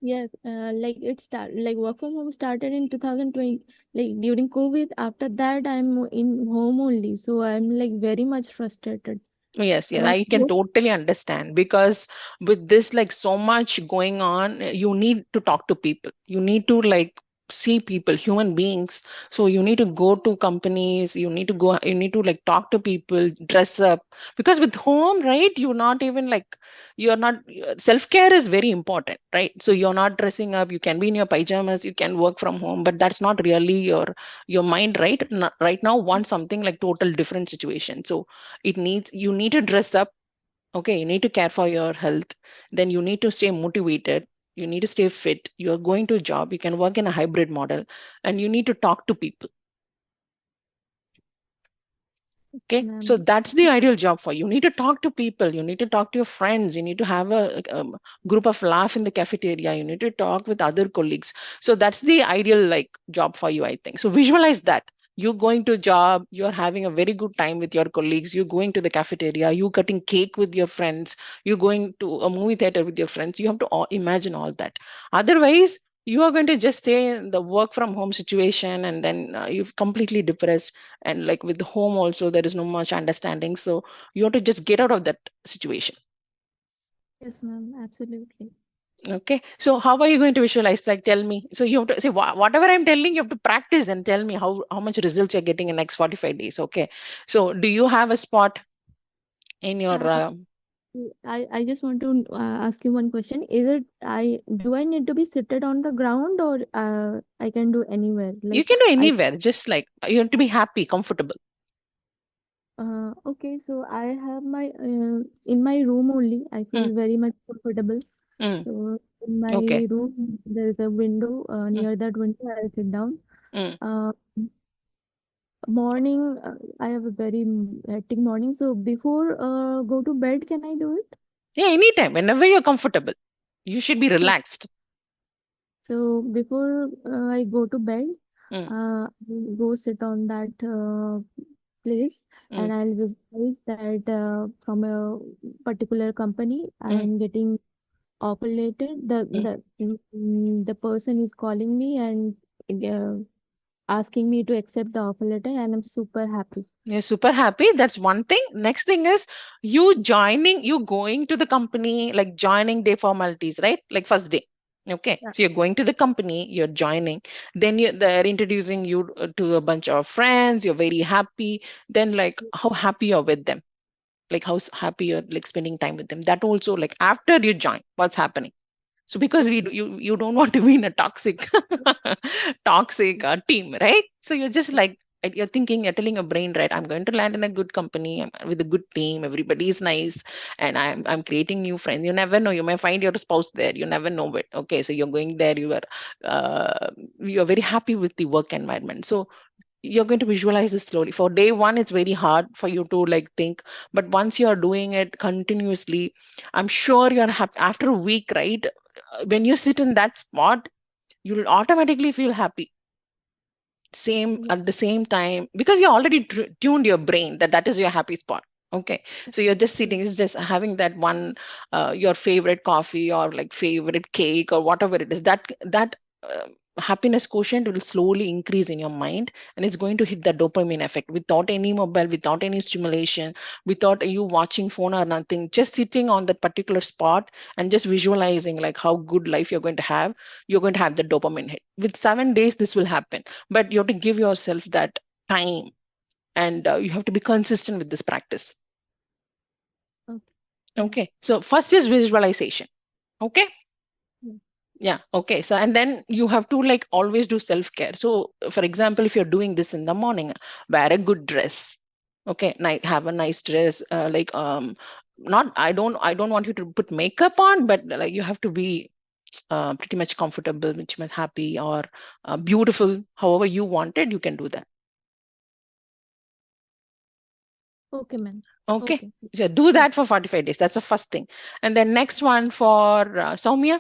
Yes, like work from home started in 2020, like during COVID. After that, I'm in home only, so I'm like very much frustrated. Yes, I yes, want I to can go. totally understand, because with this, like, so much going on, you need to talk to people. You need to like see people, human beings. So you need to go to companies, you need to like talk to people, dress up. Because with home, right, you're not even like, you're not, self-care is very important, right? So you're not dressing up, you can be in your pajamas, you can work from home, but that's not really your mind, right? Right now wants something like total different situation. So you need to dress up, okay, you need to care for your health, then you need to stay motivated, you need to stay fit, you're going to a job, you can work in a hybrid model, and you need to talk to people. Yes, Okay, so ma'am. that's the ideal job for you. You need to talk to people, you need to talk to your friends, you need to have a group of laugh in the cafeteria, you need to talk with other colleagues. So that's the ideal like job for you, I think. So visualize that. You're going to a job, you're having a very good time with your colleagues, you're going to the cafeteria, you cutting cake with your friends, you're going to a movie theater with your friends. You have to imagine all that. Otherwise, you are going to just stay in the work from home situation, and then you're completely depressed. And like with the home also, there is no much understanding. So you have to just get out of that situation. Yes, ma'am. Absolutely. Okay, so how are you going to visualize? Like, tell me. So you have to say whatever I'm telling you, have to practice and tell me how much results you're getting in next 45 days. Okay, so do you have a spot in your Uh, I just want to ask you one question. Is it do I need to be seated on the ground, or I can do anywhere? you Like can do I anywhere, just like you have to be happy, comfortable. Okay, so I have my in my room only. I Mm, feel very much comfortable. mm, So in my okay. room, there is a window. Mm, Near that window, I'll sit down. mm. Uh, Morning, I have a very hectic morning. So before go to bed, can I do it? Yeah, anytime, whenever you're comfortable, you should be Oh, relaxed. so before I go to bed, Mm, I'll go sit on that place, mm, and I'll visualize that from a particular company, I mm, am getting offer letter. mm. The person is calling me and uh, asking me to accept the offer letter, and I'm super happy. You're super happy. That's one thing. Next thing is you going to the company, like joining day formalities, right? Like first day. Okay. Yeah. So you're going to the company, you're joining, then they're introducing you to a bunch of friends, you're very happy. Then like how happy you're with them, like how happy you're like spending time with them. That also, like after you join, what's happening? So because you don't want to be in a toxic toxic team, right? So you're just like you're thinking, you're telling your brain, right, I'm going to land in a good company, with a good team, everybody is nice, and I'm creating new friends. You never know, you may find your spouse there, you never know it. Okay, so you're going there, you're very happy with the work environment. So you're going to visualize this slowly. For day one, it's very hard for you to like think, but once you're doing it continuously, I'm sure you're happy after a week, right? When you sit in that spot, you'll automatically feel happy. Same Yeah. at the same time, because you already tuned your brain that that is your happy spot. Okay, so you're just Yeah. sitting, it's just having that one, your favorite coffee or like favorite cake or whatever it is, that happiness quotient will slowly increase in your mind, and it's going to hit the dopamine effect without any mobile, without any stimulation, without you watching phone or nothing, just sitting on that particular spot and just visualizing like how good life you're going to have. You're going to have the dopamine hit. With 7 days this will happen, but you have to give yourself that time, and you have to be consistent with this practice. Okay. Yeah. Okay, so first is visualization. Okay. Yeah. Yeah, okay. So and then you have to like always do self care. So for example, if you're doing this in the morning, wear a good dress. Okay, have a nice dress, like not I don't want you to put makeup on, but like you have to be pretty much comfortable, which means happy or beautiful, however you want it, you can do that. Okay, ma'am. Okay, Okay. so do Yeah. that for 45 days. That's the first thing. And then next one for Soumya.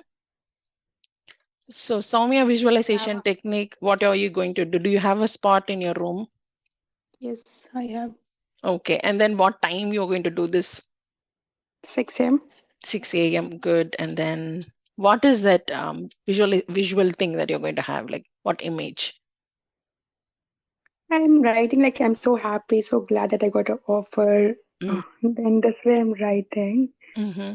So Soumya, Yeah. visualization technique, what are you going to do? Do you have a spot in your room? Yes, I have Okay, and then what time you're going to do this? 6 a.m. 6 a.m. Good. And then what is that visual thing that you're going to have? Like what image? I'm writing like I'm so happy, so glad that I got an offer. Then this way I'm writing, Mm-hmm.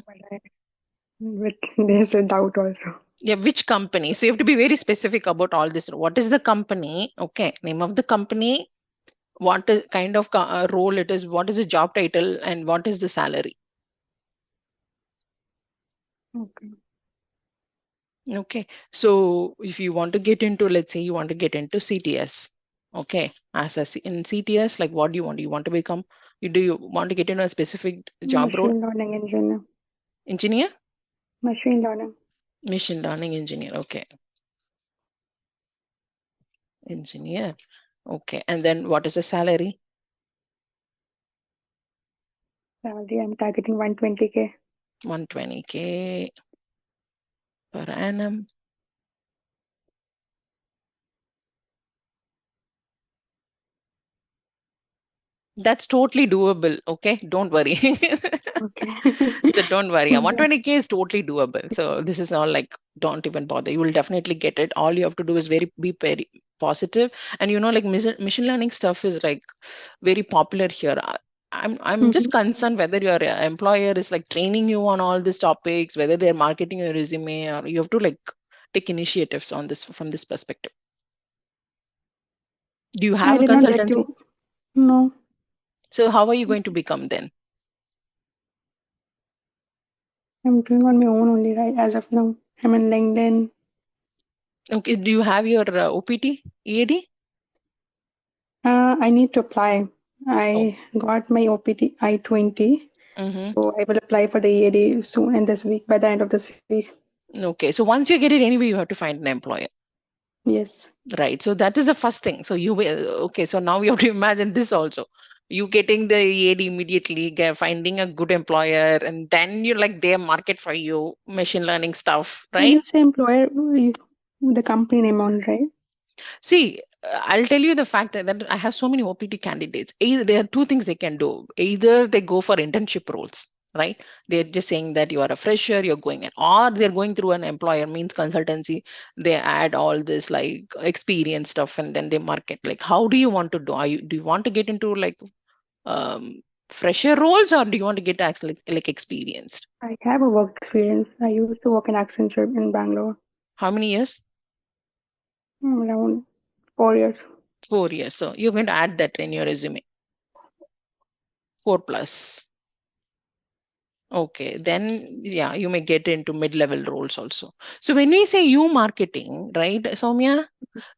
but there's a doubt also. Yeah, which company? So you have to be very specific about all this. What is the company? Okay, name of the company, what is kind of role it is, what is the job title, and what is the salary. Okay. Okay, so if you want to get into, let's say you want to get into CTS, okay, in CTS, like what do you want? You want to become, do you want to get into a specific job role? Machine learning engineer. Engineer? Machine learning. Machine learning engineer. Okay, engineer. Okay, and then what is the salary? Salary I'm targeting 120K. 120K per annum. That's totally doable. Okay, don't worry. Okay. So don't worry. Yeah. 120K is totally doable. So this is all like, don't even bother. You will definitely get it. All you have to do is be very positive. And like machine learning stuff is like very popular here. I'm just Mhm. concerned whether your employer is like training you on all these topics, whether they're marketing your resume, or you have to like take initiatives on this from this perspective. Do you I have a did not get consultancy? you. No, So how are you going to become then? I'm doing on my own only, right? As of now, I'm in LinkedIn. Okay, do you have your OPT, EAD? I need to apply. Oh, I got my OPT I-20, mm-hmm. so I will apply for the EAD soon in this week, by the end of this week. Okay. So once you get it anyway, you have to find an employer, Yes. right? So that is the first thing. So you will, okay. So now you have to imagine this also. You getting the EAD immediately, finding a good employer, and then you like their market for you, machine learning stuff, When right? you say employer, the company name on, right? See, I'll tell you the fact that I have so many OPT candidates. Either there are two things they can do. Either they go for internship roles, right? They're just saying that you are a fresher, you're going in, or they're going through an employer, means consultancy. They add all this like experience stuff and then they market. Like, how do you want to do? Do you want to get into like fresher roles, or do you want to get actually like experienced? I have a work experience. I used to work in Accenture in Bangalore How many years? around 4 years. 4 years. So you're going to add that in your resume. 4 plus. Okay, then yeah, you may get into mid-level roles also. So when we say you marketing, right, Soumya?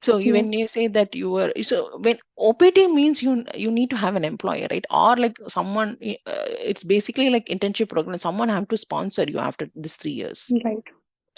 So Yeah, when you say that you were, so when OPT means you need to have an employer, right? Or like someone, it's basically like internship program. Someone have to sponsor you after this 3 years. right,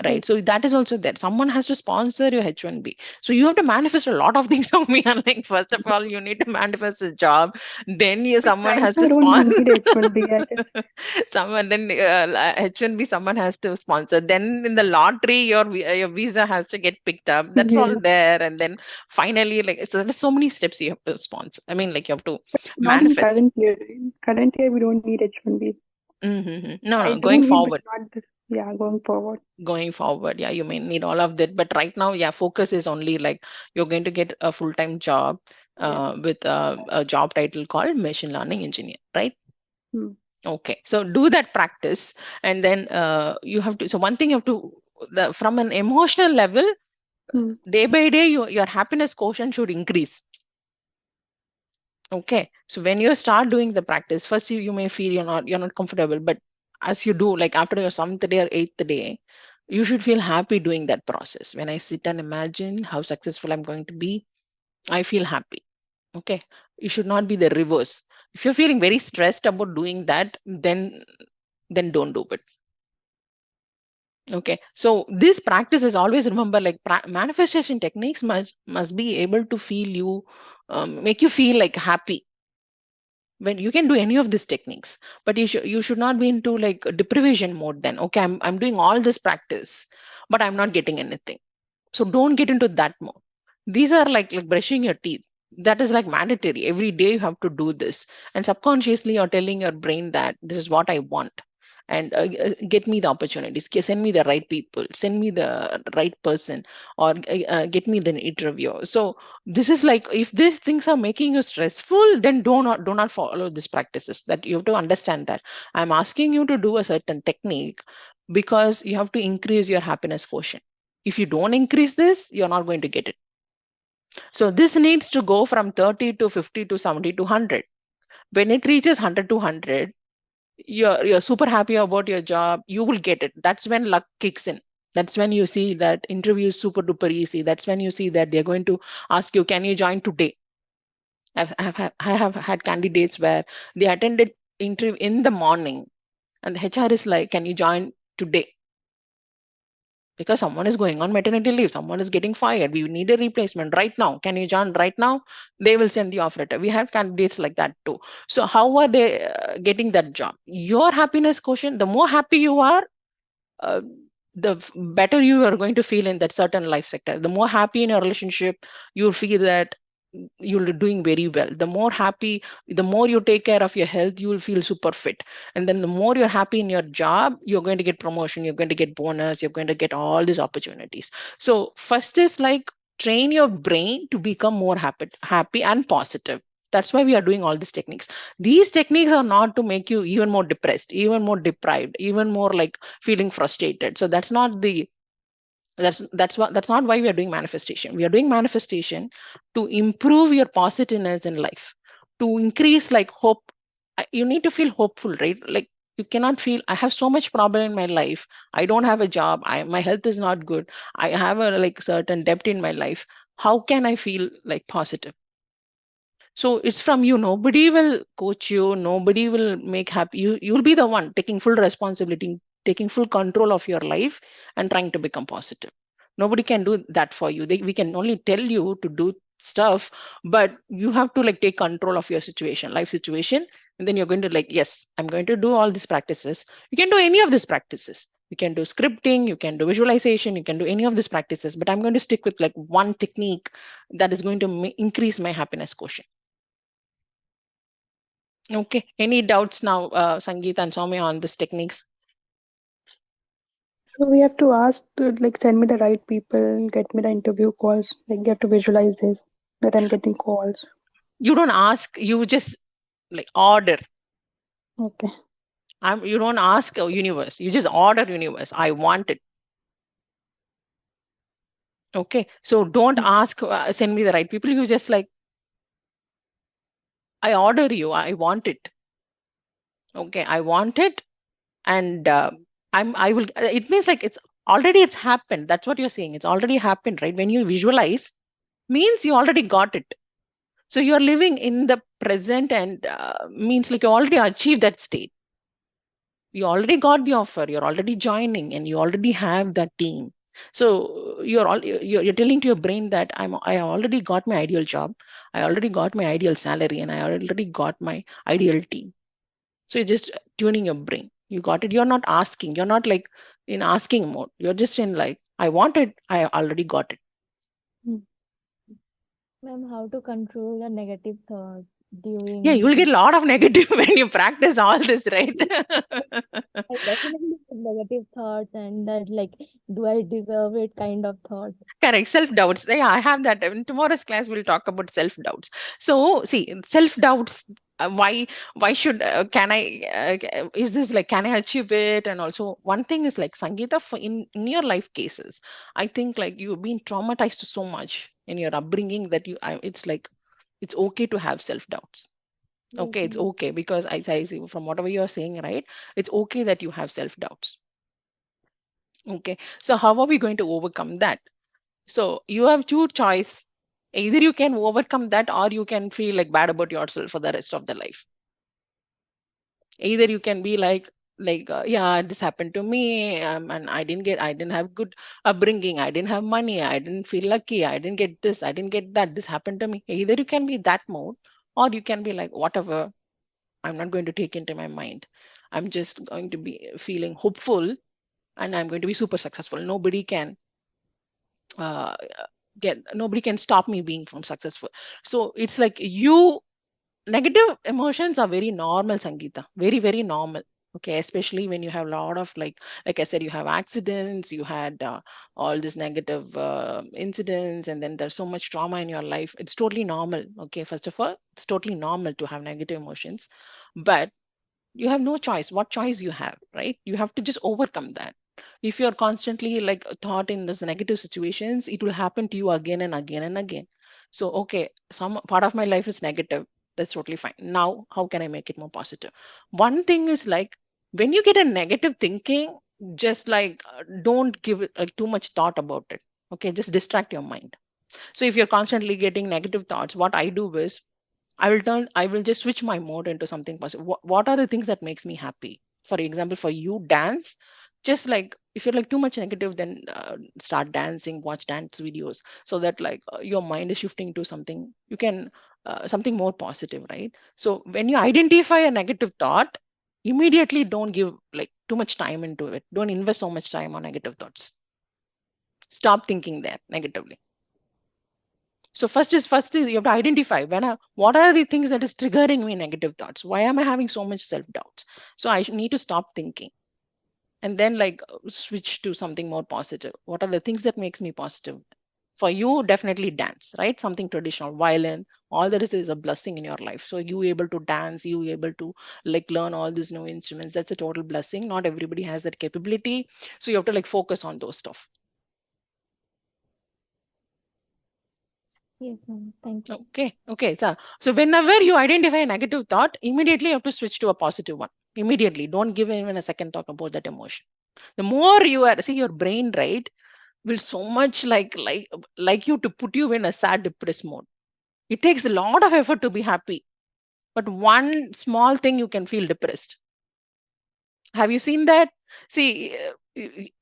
Right. right. So that is also there. Someone has to sponsor your H1B. So you have to manifest a lot of things from me. Like, first of all, you need to manifest a job. Then But someone right has now, to I don't sponsor. need H1B, I guess. Someone then H1B, someone has to sponsor. Then in the lottery, your visa has to get picked up. That's all Yes, there. And then finally, like, so there's so many steps you have to sponsor. I mean, like, you have to but not in manifest. current year. In current year, we don't need H1B. No, I no, do going need, but forward. not this. Yeah, going forward. Going forward, yeah, you may need all of that, but right now, yeah, focus is only like you're going to get a full-time job Yeah. with a job title called machine learning engineer, right? Hmm. Okay, so do that practice, and then you have to, so one thing you have to, from an emotional level, Hmm. day by day, your happiness quotient should increase. Okay, so when you start doing the practice, first you may feel you're not comfortable, but as you do, like after your 7th day or 8th day, you should feel happy doing that process. When I sit and imagine how successful I'm going to be, I feel happy. Okay, you should not be the reverse. If you're feeling very stressed about doing that, then don't do it. Okay, so this practice is always, remember, like manifestation techniques must be able to feel you, make you feel like happy. When you can do any of these techniques, but you should not be into like deprivation mode. Then okay, I'm doing all this practice, but I'm not getting anything. So don't get into that mode. These are like brushing your teeth. That is like mandatory. Every day you have to do this, and subconsciously you're telling your brain that this is what I want, and get me the opportunities, send me the right people, send me the right person, or get me the interview. So this is like, if these things are making you stressful, then do not follow these practices. That you have to understand that I'm asking you to do a certain technique because you have to increase your happiness quotient. If you don't increase this, you're not going to get it. So this needs to go from 30 to 50 to 70 to 100. When it reaches 100 to 100, you're super happy about your job, you will get it. That's when luck kicks in. That's when you see that interview is super duper easy. That's when you see that they're going to ask you, can you join today? I have had candidates where they attended interview in the morning, and the HR is like, can you join today? Because someone is going on maternity leave, someone is getting fired, we need a replacement right now, can you join right now? They will send the offer letter. We have candidates like that too. So how are they getting that job? Your happiness quotient, the more happy you are, uh, the better you are going to feel in that certain life sector. The more happy in your relationship, you'll feel that you're doing very well. The more happy, the more you take care of your health, you will feel super fit. And then the more you're happy in your job, you're going to get promotion, you're going to get bonus, you're going to get all these opportunities. So first is like, train your brain to become more happy and positive. That's why we are doing all these techniques. These techniques are not to make you even more depressed, even more deprived, even more like feeling frustrated. So that's not why we are doing manifestation. We are doing manifestation to improve your positiveness in life, to increase like hope. You need to feel hopeful, right? Like, you cannot feel, I have so much problem in my life, I don't have a job, my health is not good, I have a like certain debt in my life. How can I feel like positive? So it's from you. Nobody will coach you. Nobody will make happy. You'll be the one taking full responsibility, taking full control of your life, and trying to become positive. Nobody can do that for you. We can only tell you to do stuff, but you have to like take control of your situation, life situation, and then you're going to like, yes, I'm going to do all these practices. You can do any of these practices. You can do scripting, you can do visualization, you can do any of these practices, but I'm going to stick with like one technique that is going to increase my happiness quotient. Okay. Any doubts now, Sangeeta and Soumya, on these techniques? So we have to ask to like send me the right people, get me the interview calls. Like you have to visualize this that I'm getting calls. You don't ask, you just like order. Okay. You don't ask a universe. You just order universe. I want it. Okay. So don't ask, send me the right people. You just like, I order you. I want it. Okay. I want it. And I will, it means like it's happened. That's what you're saying. It's already happened, right? When you visualize, means you already got it. So you're living in the present, and means like you already achieved that state. You already got the offer, you're already joining, and you already have that team. So you're telling to your brain that I already got my ideal job, I already got my ideal salary, and I already got my ideal team. So you're just tuning your brain. You got it. You're not asking. You're not like in asking mode. You're just in like, I want it. I already got it. Mm. Ma'am, how to control the negative thoughts Yeah, during you'll get a lot of negative when you practice all this, right? I definitely get negative thoughts and that like, do I deserve it kind of thoughts. Correct. Self doubts. Yeah, I have that. In tomorrow's class, we'll talk about self doubts. So, see, self doubts. Why should can I? Is this like can I achieve it? And also, one thing is like Sangeeta. For in your life cases, I think like you've been traumatized so much in your upbringing that it's like it's okay to have self doubts. Yes, Okay, it's ma'am. okay because I see from whatever you're saying, right? It's okay that you have self doubts. Okay, so how are we going to overcome that? So you have two choice. Either you can overcome that or you can feel like bad about yourself for the rest of the life. Either you can be like yeah, this happened to me, and I didn't have good upbringing, I didn't have money, I didn't feel lucky, I didn't get this, I didn't get that, this happened to me. Either you can be that mode, or you can be like whatever, I'm not going to take into my mind. I'm just going to be feeling hopeful, and I'm going to be super successful. Uh, Nobody can stop me being from successful. So it's like you negative emotions are very normal, Sangeeta, very very normal. Okay, especially when you have a lot of like I said, you have accidents, you had all these negative incidents, and then there's so much trauma in your life. It's totally normal. Okay, first of all, it's totally normal to have negative emotions, but you have no choice. What choice you have, right? You have to just overcome that. If you're constantly like thought in those negative situations, it will happen to you again and again and again. So okay, some part of my life is negative, that's totally fine. Now how can I make it more positive? One thing is like, when you get a negative thinking, just like don't give it like too much thought about it. Okay, just distract your mind. So if you're constantly getting negative thoughts, what I do is I will just switch my mode into something positive. What are the things that makes me happy? For example, for you, dance. Just like if you're like too much negative, then start dancing, watch dance videos, so that like your mind is shifting to something you can, something more positive, right? So when you identify a negative thought, immediately don't give like too much time into it. Don't invest so much time on negative thoughts. Stop thinking there negatively. So first is you have to identify what are the things that is triggering me negative thoughts. Why am I having so much self doubts? So need to stop thinking, and then like switch to something more positive. What are the things that makes me positive? For you, definitely dance, right? Something traditional, violin. All there is a blessing in your life. So you able to dance, you able to like learn all these new instruments. That's a total blessing. Not everybody has that capability. So you have to like focus on those stuff. Yes, ma'am. Thank you. Okay. So whenever you identify a negative thought, immediately you have to switch to a positive one. Immediately, don't give even a second thought about that emotion. The more you are, see, your brain, right, will so much like you to put you in a sad, depressed mode. It takes a lot of effort to be happy, but one small thing you can feel depressed. Have you seen that? See,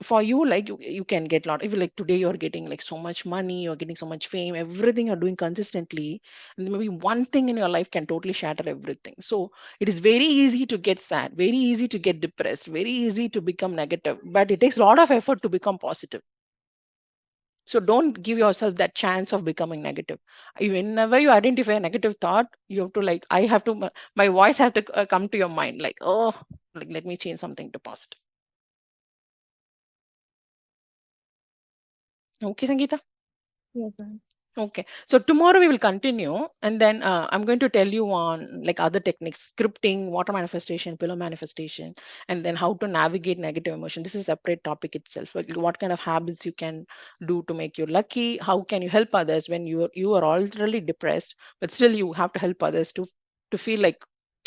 for you, like you can get a lot. If like today you're getting like so much money, you're getting so much fame, everything you're doing consistently, and then maybe one thing in your life can totally shatter everything. So it is very easy to get sad, very easy to get depressed, very easy to become negative, but it takes a lot of effort to become positive. So don't give yourself that chance of becoming negative. Whenever you identify a negative thought, you have to like, I have to, my voice have to come to your mind like, oh, like let me change something to positive. Okay, Sangeeta. Yes, ma'am. Okay, so tomorrow we will continue, and then I'm going to tell you on like other techniques, scripting, water manifestation, pillow manifestation, and then how to navigate negative emotion. This is a separate topic itself. Like what kind of habits you can do to make you lucky? How can you help others when you are already depressed, but still you have to help others to feel like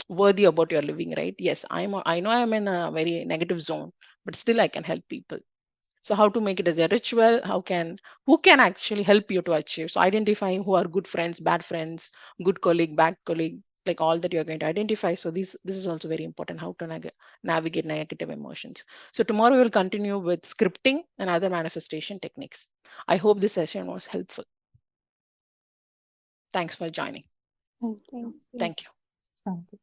worthy about your living, right? Yes, I know I'm in a very negative zone, but still I can help people. So how to make it as a ritual? Who can actually help you to achieve? So identifying who are good friends, bad friends, good colleague, bad colleague, like all that you're going to identify. So this is also very important, how to navigate negative emotions. So tomorrow we'll continue with scripting and other manifestation techniques. I hope this session was helpful. Thanks for joining. Thank you. Thank you. Thank you. Thank you.